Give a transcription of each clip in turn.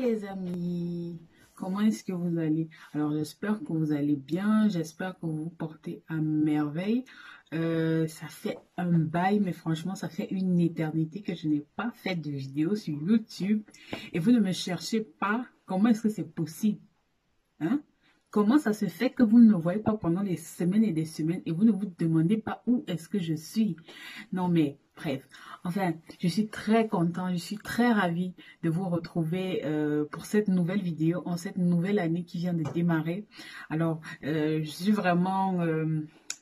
les amis, comment est-ce que vous allez? Alors j'espère que vous allez bien, j'espère que vous vous portez à merveille. Ça fait un bail, mais franchement ça fait une éternité que je n'ai pas fait de vidéo sur YouTube. Et vous ne me cherchez pas, comment est-ce que c'est possible? Hein? Comment ça se fait que vous ne me voyez pas pendant des semaines et des semaines et vous ne vous demandez pas où est-ce que je suis? Non mais bref, enfin, je suis très contente, je suis très ravie de vous retrouver pour cette nouvelle vidéo, en cette nouvelle année qui vient de démarrer. Alors, je suis vraiment,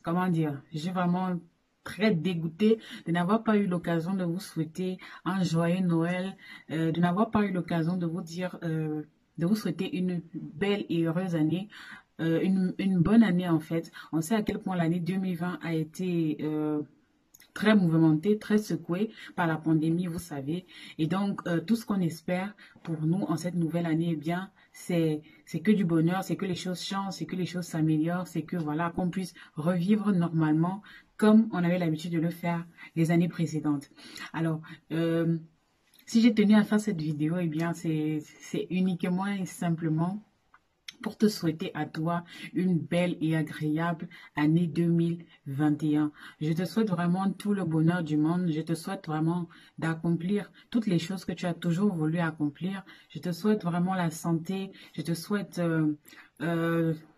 comment dire, je suis vraiment très dégoûtée de n'avoir pas eu l'occasion de vous souhaiter un joyeux Noël, de n'avoir pas eu l'occasion de vous dire... de vous souhaiter une belle et heureuse année, une bonne année en fait. On sait à quel point l'année 2020 a été très mouvementée, très secouée par la pandémie, vous savez. Et donc, tout ce qu'on espère pour nous en cette nouvelle année, eh bien, c'est que du bonheur, c'est que les choses changent, c'est que les choses s'améliorent, c'est que voilà, qu'on puisse revivre normalement comme on avait l'habitude de le faire les années précédentes. Alors, si j'ai tenu à faire cette vidéo, eh bien, c'est uniquement et simplement pour te souhaiter à toi une belle et agréable année 2021. Je te souhaite vraiment tout le bonheur du monde. Je te souhaite vraiment d'accomplir toutes les choses que tu as toujours voulu accomplir. Je te souhaite vraiment la santé. Je te souhaite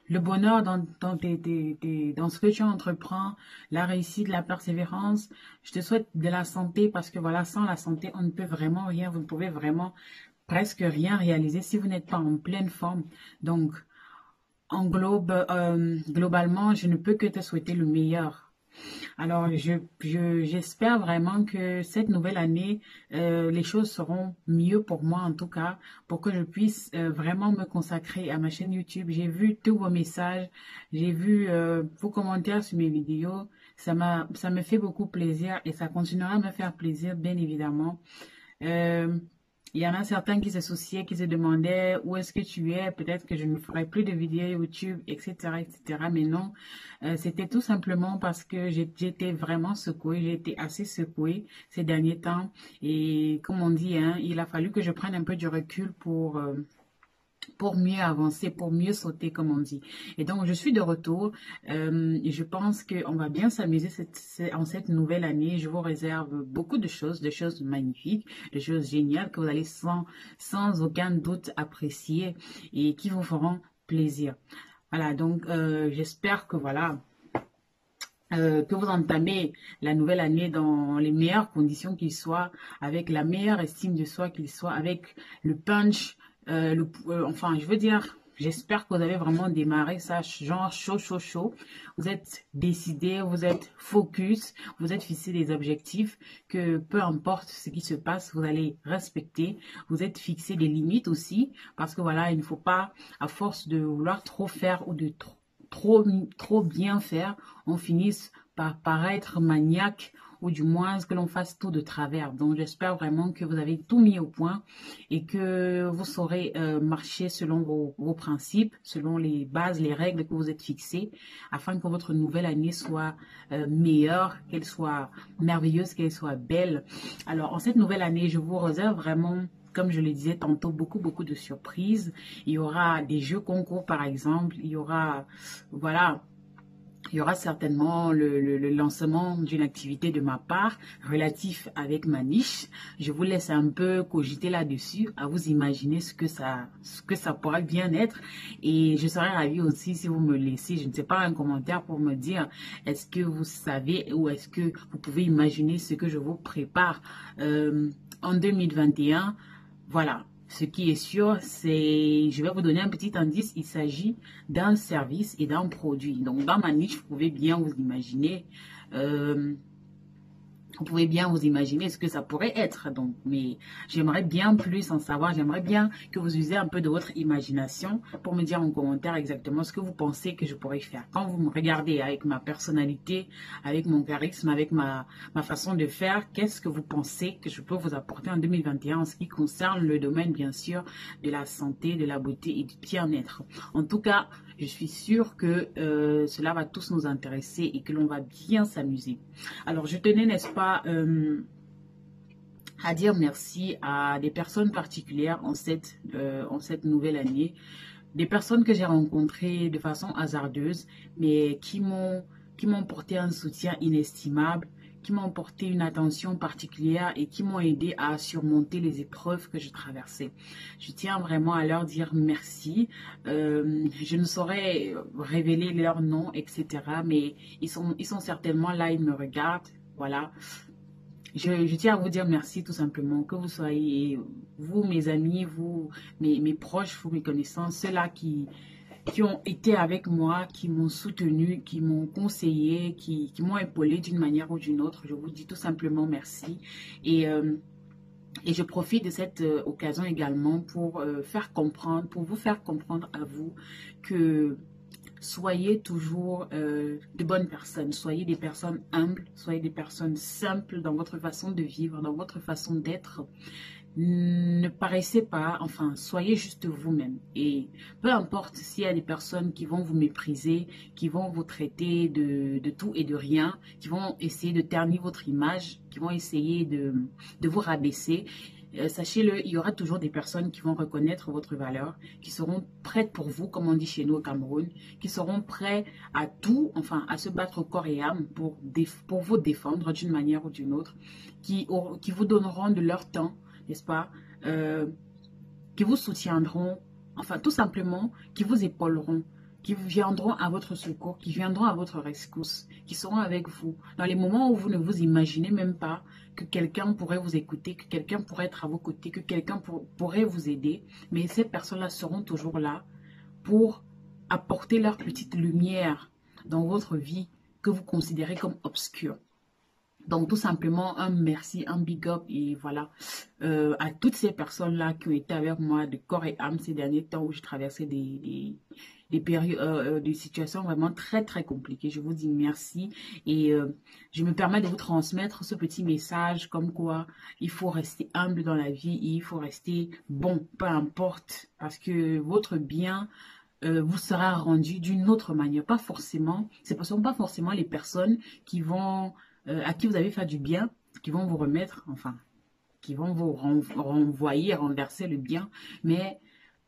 le bonheur dans ce que tu entreprends, la réussite, la persévérance. Je te souhaite de la santé parce que voilà, sans la santé, on ne peut vraiment rien. Vous ne pouvez vraiment presque rien réaliser si vous n'êtes pas en pleine forme. Donc, globalement, je ne peux que te souhaiter le meilleur. Alors, j'espère vraiment que cette nouvelle année, les choses seront mieux pour moi, en tout cas, pour que je puisse vraiment me consacrer à ma chaîne YouTube. J'ai vu tous vos messages, j'ai vu vos commentaires sur mes vidéos. Ça me fait beaucoup plaisir et ça continuera à me faire plaisir, bien évidemment. Il y en a certains qui se souciaient, qui se demandaient où est-ce que tu es, peut-être que je ne ferai plus de vidéos YouTube, etc., etc. Mais non, c'était tout simplement parce que j'étais vraiment secouée, j'ai été assez secouée ces derniers temps. Et comme on dit, hein, il a fallu que je prenne un peu du recul pour mieux avancer, pour mieux sauter, comme on dit. Et donc, je suis de retour et je pense qu'on va bien s'amuser en cette nouvelle année. Je vous réserve beaucoup de choses magnifiques, de choses géniales que vous allez sans aucun doute apprécier et qui vous feront plaisir. Voilà, donc j'espère que voilà... que vous entamez la nouvelle année dans les meilleures conditions qu'il soit, avec la meilleure estime de soi qu'il soit, avec le punch, enfin, je veux dire, j'espère que vous avez vraiment démarré ça, genre chaud, chaud, chaud. Vous êtes décidé, vous êtes focus, vous êtes fixé des objectifs que peu importe ce qui se passe, vous allez respecter. Vous êtes fixé des limites aussi, parce que voilà, il ne faut pas, à force de vouloir trop faire ou de trop bien faire, on finisse par paraître maniaque ou du moins que l'on fasse tout de travers. Donc j'espère vraiment que vous avez tout mis au point et que vous saurez marcher selon vos principes, selon les bases, les règles que vous êtes fixées, afin que votre nouvelle année soit meilleure, qu'elle soit merveilleuse, qu'elle soit belle. Alors en cette nouvelle année, je vous réserve vraiment, comme je le disais tantôt, beaucoup de surprises. Il y aura des jeux concours, par exemple. Il y aura, voilà, il y aura certainement le lancement d'une activité de ma part relatif avec ma niche. Je vous laisse un peu cogiter là-dessus, à vous imaginer ce que ça pourrait bien être. Et je serais ravie aussi si vous me laissez, je ne sais pas, un commentaire pour me dire est-ce que vous savez ou est-ce que vous pouvez imaginer ce que je vous prépare en 2021. Voilà, ce qui est sûr, c'est, je vais vous donner un petit indice, il s'agit d'un service et d'un produit. Donc, dans ma niche, vous pouvez bien vous imaginer, ce que ça pourrait être. Donc, mais j'aimerais bien plus en savoir. J'aimerais bien que vous usiez un peu de votre imagination pour me dire en commentaire exactement ce que vous pensez que je pourrais faire. Quand vous me regardez avec ma personnalité, avec mon charisme, avec ma façon de faire, qu'est-ce que vous pensez que je peux vous apporter en 2021 en ce qui concerne le domaine, bien sûr, de la santé, de la beauté et du bien-être. En tout cas, je suis sûre que cela va tous nous intéresser et que l'on va bien s'amuser. Alors, je tenais, n'est-ce pas, à dire merci à des personnes particulières en cette nouvelle année. Des personnes que j'ai rencontrées de façon hasardeuse, mais qui m'ont porté un soutien inestimable, qui m'ont porté une attention particulière et qui m'ont aidé à surmonter les épreuves que je traversais. Je tiens vraiment à leur dire merci. Je ne saurais révéler leur nom, etc. Mais ils sont certainement là, ils me regardent. Voilà. Je tiens à vous dire merci tout simplement, que vous soyez, vous, mes amis, vous, mes proches, vous, mes connaissances, ceux-là qui ont été avec moi, qui m'ont soutenu, qui m'ont conseillé, qui m'ont épaulé d'une manière ou d'une autre. Je vous dis tout simplement merci. Et, euh, et je profite de cette occasion également pour faire comprendre, pour vous faire comprendre à vous que soyez toujours de bonnes personnes, soyez des personnes humbles, soyez des personnes simples dans votre façon de vivre, dans votre façon d'être. Ne paraissez pas, enfin, soyez juste vous-même. Et peu importe s'il y a des personnes qui vont vous mépriser, qui vont vous traiter de tout et de rien, qui vont essayer de ternir votre image, qui vont essayer de vous rabaisser. Sachez-le, il y aura toujours des personnes qui vont reconnaître votre valeur, qui seront prêtes pour vous, comme on dit chez nous au Cameroun, qui seront prêts à tout, enfin, à se battre corps et âme pour vous défendre d'une manière ou d'une autre, qui vous donneront de leur temps, n'est-ce pas, qui vous soutiendront, enfin tout simplement, qui vous épauleront, qui viendront à votre secours, qui viendront à votre rescousse, qui seront avec vous. Dans les moments où vous ne vous imaginez même pas que quelqu'un pourrait vous écouter, que quelqu'un pourrait être à vos côtés, que quelqu'un pourrait vous aider, mais ces personnes-là seront toujours là pour apporter leur petite lumière dans votre vie que vous considérez comme obscure. Donc, tout simplement, un merci, un big up et voilà, à toutes ces personnes-là qui ont été avec moi de corps et âme ces derniers temps où je traversais des périodes, des situations vraiment très, très compliquées. Je vous dis merci et je me permets de vous transmettre ce petit message comme quoi il faut rester humble dans la vie et il faut rester bon, peu importe, parce que votre bien vous sera rendu d'une autre manière. Pas forcément, ce ne sont pas forcément les personnes qui vont, à qui vous avez fait du bien, qui vont vous remettre, enfin, qui vont vous renvoyer, renverser le bien, mais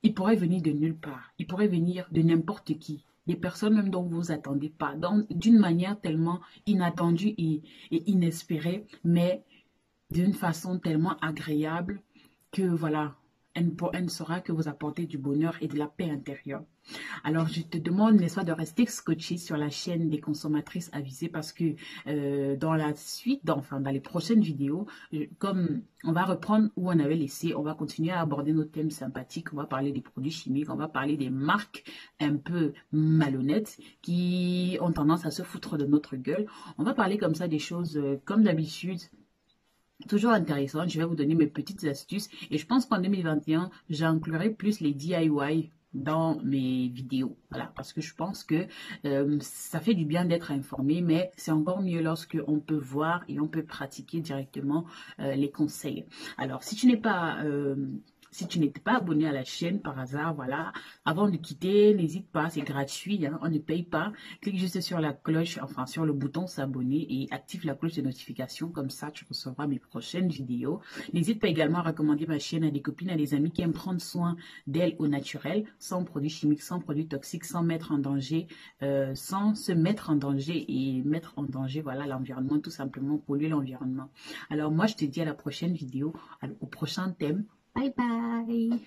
il pourrait venir de nulle part. Il pourrait venir de n'importe qui. Des personnes même dont vous ne vous attendez pas, d'une manière tellement inattendue et inespérée, mais d'une façon tellement agréable que voilà, elle ne saura que vous apporter du bonheur et de la paix intérieure. Alors, je te demande, n'est-ce pas, de rester scotché sur la chaîne des consommatrices avisées parce que dans la suite, enfin, dans les prochaines vidéos, comme on va reprendre où on avait laissé, on va continuer à aborder nos thèmes sympathiques, on va parler des produits chimiques, on va parler des marques un peu malhonnêtes qui ont tendance à se foutre de notre gueule. On va parler comme ça des choses comme d'habitude. Toujours intéressant, je vais vous donner mes petites astuces et je pense qu'en 2021, j'inclurai plus les DIY dans mes vidéos. Voilà, parce que je pense que ça fait du bien d'être informé, mais c'est encore mieux lorsque on peut voir et on peut pratiquer directement les conseils. Alors, si tu n'étais pas abonné à la chaîne par hasard, voilà, avant de quitter, n'hésite pas, c'est gratuit, hein, on ne paye pas. Clique juste sur la cloche, enfin sur le bouton s'abonner et active la cloche de notification, comme ça tu recevras mes prochaines vidéos. N'hésite pas également à recommander ma chaîne à des copines, à des amis qui aiment prendre soin d'elles au naturel, sans produits chimiques, sans produits toxiques, sans mettre en danger, sans se mettre en danger et mettre en danger, voilà, l'environnement, tout simplement polluer l'environnement. Alors moi je te dis à la prochaine vidéo, au prochain thème. Bye bye.